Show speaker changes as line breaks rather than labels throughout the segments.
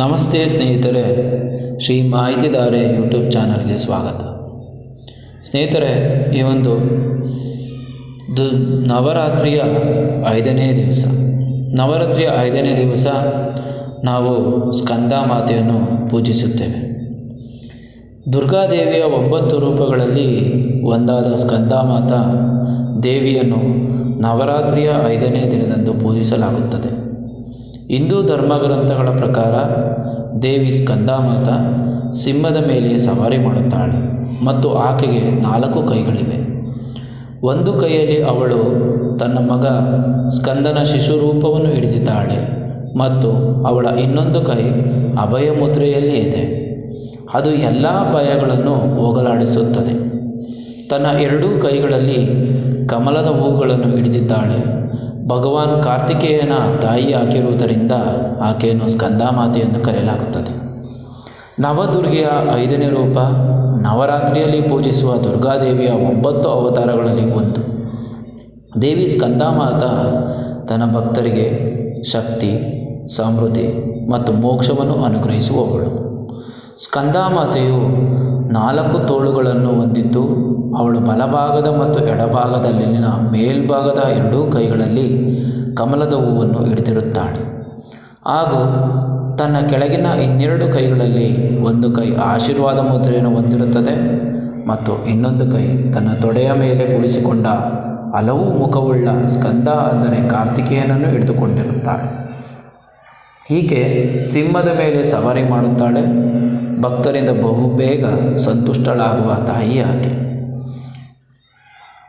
ನಮಸ್ತೆ ಸ್ನೇಹಿತರೆ, ಶ್ರೀ ಮಾಹಿತಿದಾರೆ ಯೂಟ್ಯೂಬ್ ಚಾನಲ್ಗೆ ಸ್ವಾಗತ. ಸ್ನೇಹಿತರೆ, ಈ ಒಂದು ನವರಾತ್ರಿಯ 5ನೇ ದಿವಸ ನಾವು ಸ್ಕಂದ ಮಾತೆಯನ್ನು ಪೂಜಿಸುತ್ತೇವೆ. ದುರ್ಗಾದೇವಿಯ 9 ರೂಪಗಳಲ್ಲಿ ಒಂದಾದ ಸ್ಕಂದ ಮಾತಾ ದೇವಿಯನ್ನು ನವರಾತ್ರಿಯ 5ನೇ ದಿನದಂದು ಪೂಜಿಸಲಾಗುತ್ತದೆ. ಹಿಂದೂ ಧರ್ಮಗ್ರಂಥಗಳ ಪ್ರಕಾರ ದೇವಿ ಸ್ಕಂದಮಾತಾ ಸಿಂಹದ ಮೇಲೆ ಸವಾರಿ ಮಾಡುತ್ತಾಳೆ ಮತ್ತು ಆಕೆಗೆ 4 ಕೈಗಳಿವೆ. ಒಂದು ಕೈಯಲ್ಲಿ ಅವಳು ತನ್ನ ಮಗ ಸ್ಕಂದನ ಶಿಶು ರೂಪವನ್ನು ಹಿಡಿದಿದ್ದಾಳೆ ಮತ್ತು ಅವಳ ಇನ್ನೊಂದು ಕೈ ಅಭಯ ಮುದ್ರೆಯಲ್ಲಿ ಇದೆ. ಅದು ಎಲ್ಲ ಭಯಗಳನ್ನು ಹೋಗಲಾಡಿಸುತ್ತದೆ. ತನ್ನ 2 ಕೈಗಳಲ್ಲಿ ಕಮಲದ ಹೂಗಳನ್ನು ಹಿಡಿದಿದ್ದಾಳೆ. ಭಗವಾನ್ ಕಾರ್ತಿಕೇಯನ ತಾಯಿ ಆಗಿರುವುದರಿಂದ ಆಕೆಯನ್ನು ಸ್ಕಂದಮಾತೆ ಎಂದು ಕರೆಯಲಾಗುತ್ತದೆ. ನವದುರ್ಗೆಯ 5ನೇ ರೂಪ, ನವರಾತ್ರಿಯಲ್ಲಿ ಪೂಜಿಸುವ ದುರ್ಗಾದೇವಿಯ 9 ಅವತಾರಗಳಲ್ಲಿ ಒಂದು. ದೇವಿ ಸ್ಕಂದಮಾತಾ ತನ್ನ ಭಕ್ತರಿಗೆ ಶಕ್ತಿ, ಸಮೃದ್ಧಿ ಮತ್ತು ಮೋಕ್ಷವನ್ನು ಅನುಗ್ರಹಿಸುವವಳು. ಸ್ಕಂದಮಾತೆಯು 4 ತೋಳುಗಳನ್ನು ಹೊಂದಿದ್ದು, ಅವಳು ಬಲಭಾಗದ ಮತ್ತು ಎಡಭಾಗದಲ್ಲಿನ ಮೇಲ್ಭಾಗದ 2 ಕೈಗಳಲ್ಲಿ ಕಮಲದ ಹೂವನ್ನು ಹಿಡಿದಿರುತ್ತಾಳೆ ಹಾಗೂ ತನ್ನ ಕೆಳಗಿನ 12 ಕೈಗಳಲ್ಲಿ ಒಂದು ಕೈ ಆಶೀರ್ವಾದ ಮುದ್ರೆಯನ್ನು ಹೊಂದಿರುತ್ತದೆ ಮತ್ತು ಇನ್ನೊಂದು ಕೈ ತನ್ನ ತೊಡೆಯ ಮೇಲೆ ಕುಳಿಸಿಕೊಂಡ ಹಲವು ಮುಖವುಳ್ಳ ಸ್ಕಂದ ಅಂದರೆ ಕಾರ್ತಿಕೇಯನನ್ನು ಹಿಡಿದುಕೊಂಡಿರುತ್ತಾಳೆ. ಹೀಗೆ ಸಿಂಹದ ಮೇಲೆ ಸವಾರಿ ಮಾಡುತ್ತಾಳೆ. ಭಕ್ತರಿಂದ ಬಹುಬೇಗ ಸಂತುಷ್ಟಳಾಗುವ ತಾಯಿ ಆಕೆ.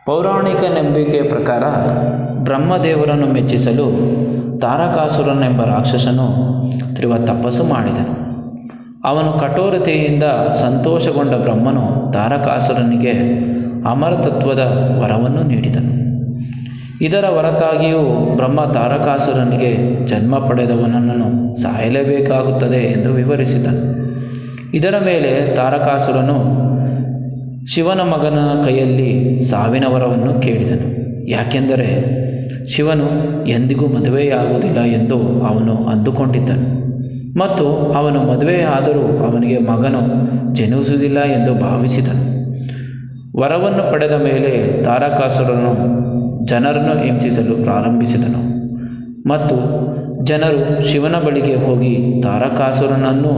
ಪೌರಾಣಿಕ ನಂಬಿಕೆಯ ಪ್ರಕಾರ ಬ್ರಹ್ಮದೇವರನ್ನು ಮೆಚ್ಚಿಸಲು ತಾರಕಾಸುರನೆಂಬ ರಾಕ್ಷಸನು ತೀವ್ರ ತಪಸ್ಸು ಮಾಡಿದನು. ಅವನು ಕಠೋರತೆಯಿಂದ ಸಂತೋಷಗೊಂಡ ಬ್ರಹ್ಮನು ತಾರಕಾಸುರನಿಗೆ ಅಮರತತ್ವದ ವರವನ್ನು ನೀಡಿದನು. ಇದರ ಹೊರತಾಗಿಯೂ ಬ್ರಹ್ಮ ತಾರಕಾಸುರನಿಗೆ ಜನ್ಮ ಪಡೆದವನನ್ನು ಸಾಯಲೇಬೇಕಾಗುತ್ತದೆ ಎಂದು ವಿವರಿಸಿದನು. ಇದರ ಮೇಲೆ ತಾರಕಾಸುರನು ಶಿವನ ಮಗನ ಕೈಯಲ್ಲಿ ಸಾವಿನ ವರವನ್ನು ಕೇಳಿದನು. ಯಾಕೆಂದರೆ ಶಿವನು ಎಂದಿಗೂ ಮದುವೆಯಾಗುವುದಿಲ್ಲ ಎಂದು ಅವನು ಅಂದುಕೊಂಡಿದ್ದನು ಮತ್ತು ಅವನು ಮದುವೆಯಾದರೂ ಅವನಿಗೆ ಮಗನು ಜನಿಸುವುದಿಲ್ಲ ಎಂದು ಭಾವಿಸಿದನು. ವರವನ್ನು ಪಡೆದ ಮೇಲೆ ತಾರಕಾಸುರನು ಜನರನ್ನು ಹಿಂಸಿಸಲು ಪ್ರಾರಂಭಿಸಿದನು ಮತ್ತು ಜನರು ಶಿವನ ಬಳಿಗೆ ಹೋಗಿ ತಾರಕಾಸುರನನ್ನು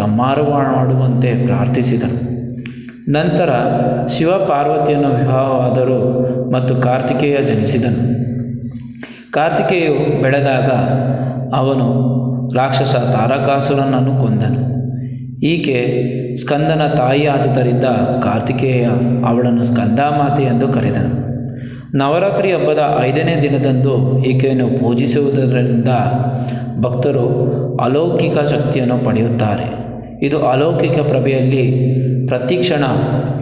ಸಂಹಾರ ಮಾಡುವಂತೆ ಪ್ರಾರ್ಥಿಸಿದರು. ನಂತರ ಶಿವ ಪಾರ್ವತಿಯನ್ನು ವಿವಾಹವಾದರು ಮತ್ತು ಕಾರ್ತಿಕೇಯ ಜನಿಸಿದನು. ಕಾರ್ತಿಕೇಯು ಬೆಳೆದಾಗ ಅವನು ರಾಕ್ಷಸ ತಾರಕಾಸುರನನ್ನು ಕೊಂದನು. ಈಕೆ ಸ್ಕಂದನ ತಾಯಿ ಆದುದರಿಂದ ಕಾರ್ತಿಕೇಯ ಅವಳನ್ನು ಸ್ಕಂದಮಾತೆ ಎಂದು ಕರೆದನು. ನವರಾತ್ರಿ ಹಬ್ಬದ 5ನೇ ದಿನದಂದು ಈಕೆಯನ್ನು ಪೂಜಿಸುವುದರಿಂದ ಭಕ್ತರು ಅಲೌಕಿಕ ಶಕ್ತಿಯನ್ನು ಪಡೆಯುತ್ತಾರೆ. ಇದು ಅಲೌಕಿಕ ಪ್ರಭೆಯಲ್ಲಿ ಪ್ರತಿಕ್ಷಣ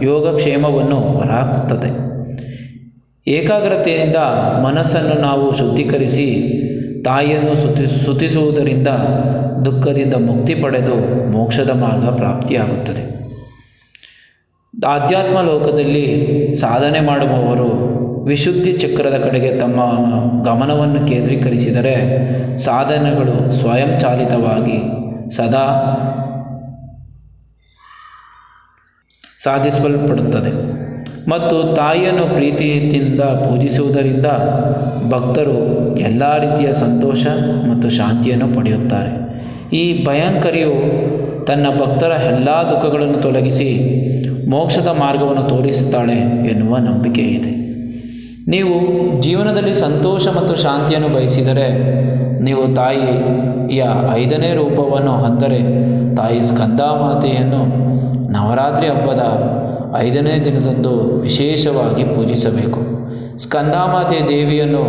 ಯೋಗಕ್ಷೇಮವನ್ನು ಹೊರಹಾಕುತ್ತದೆ. ಏಕಾಗ್ರತೆಯಿಂದ ಮನಸ್ಸನ್ನು ನಾವು ಶುದ್ಧೀಕರಿಸಿ ತಾಯಿಯನ್ನು ಸ್ತುತಿಸುವುದರಿಂದ ದುಃಖದಿಂದ ಮುಕ್ತಿ ಪಡೆದು ಮೋಕ್ಷದ ಮಾರ್ಗ ಪ್ರಾಪ್ತಿಯಾಗುತ್ತದೆ. ಆಧ್ಯಾತ್ಮ ಲೋಕದಲ್ಲಿ ಸಾಧನೆ ಮಾಡುವವರು ವಿಶುದ್ಧಿ ಚಕ್ರದ ಕಡೆಗೆ ತಮ್ಮ ಗಮನವನ್ನು ಕೇಂದ್ರೀಕರಿಸಿದರೆ ಸಾಧನೆಗಳು ಸ್ವಯಂಚಾಲಿತವಾಗಿ ಸದಾ ಸಾಧಿಸಲ್ಪಡುತ್ತದೆ ಮತ್ತು ತಾಯಿಯನ್ನು ಪ್ರೀತಿಯಿಂದ ಪೂಜಿಸುವುದರಿಂದ ಭಕ್ತರು ಎಲ್ಲ ರೀತಿಯ ಸಂತೋಷ ಮತ್ತು ಶಾಂತಿಯನ್ನು ಪಡೆಯುತ್ತಾರೆ. ಈ ಭಯಂಕರಿಯು ತನ್ನ ಭಕ್ತರ ಎಲ್ಲ ದುಃಖಗಳನ್ನು ತೊಲಗಿಸಿ ಮೋಕ್ಷದ ಮಾರ್ಗವನ್ನು ತೋರಿಸುತ್ತಾಳೆ ಎನ್ನುವ ನಂಬಿಕೆ ಇದೆ. ನೀವು ಜೀವನದಲ್ಲಿ ಸಂತೋಷ ಮತ್ತು ಶಾಂತಿಯನ್ನು ಬಯಸಿದರೆ ನೀವು ತಾಯಿಯ 5ನೇ ರೂಪವನ್ನು ಅಂದರೆ ತಾಯಿ ಸ್ಕಂದಮಾತೆಯನ್ನು ನವರಾತ್ರಿ ಹಬ್ಬದ 5ನೇ ದಿನದಂದು ವಿಶೇಷವಾಗಿ ಪೂಜಿಸಬೇಕು. ಸ್ಕಂದಮಾತೆ ದೇವಿಯನ್ನು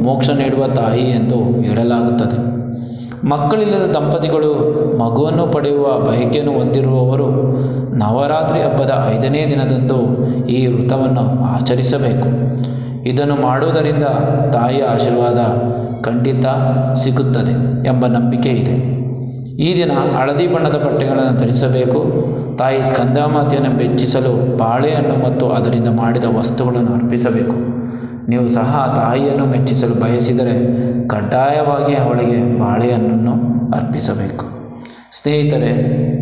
ಮೋಕ್ಷ ನೀಡುವ ತಾಯಿ ಎಂದು ಹೇಳಲಾಗುತ್ತದೆ. ಮಕ್ಕಳಿಲ್ಲದ ದಂಪತಿಗಳು ಮಗುವನ್ನು ಪಡೆಯುವ ಬಯಕೆಯನ್ನು ಹೊಂದಿರುವವರು ನವರಾತ್ರಿ ಹಬ್ಬದ 5ನೇ ದಿನದಂದು ಈ ವ್ರತವನ್ನು ಆಚರಿಸಬೇಕು. ಇದನ್ನು ಮಾಡುವುದರಿಂದ ತಾಯಿಯ ಆಶೀರ್ವಾದ ಖಂಡಿತ ಸಿಗುತ್ತದೆ ಎಂಬ ನಂಬಿಕೆ ಇದೆ. ಈ ದಿನ ಹಳದಿ ಬಣ್ಣದ ಬಟ್ಟೆಗಳನ್ನು ಧರಿಸಬೇಕು. ತಾಯಿ ಸ್ಕಂದಮಾತೆಯನ್ನು ಮೆಚ್ಚಿಸಲು ಬಾಳೆಹಣ್ಣು ಮತ್ತು ಅದರಿಂದ ಮಾಡಿದ ವಸ್ತುಗಳನ್ನು ಅರ್ಪಿಸಬೇಕು. ನೀವು ಸಹ ತಾಯಿಯನ್ನು ಮೆಚ್ಚಿಸಲು ಬಯಸಿದರೆ ಕಡ್ಡಾಯವಾಗಿ ಅವಳಿಗೆ ಬಾಳೆಹಣ್ಣನ್ನು ಅರ್ಪಿಸಬೇಕು. ಸ್ನೇಹಿತರೆ,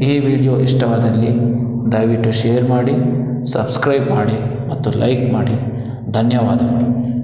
ಈ ವಿಡಿಯೋ ಇಷ್ಟವಾದಲ್ಲಿ ದಯವಿಟ್ಟು ಶೇರ್ ಮಾಡಿ, ಸಬ್ಸ್ಕ್ರೈಬ್ ಮಾಡಿ ಮತ್ತು ಲೈಕ್ ಮಾಡಿ. ಧನ್ಯವಾದಗಳು.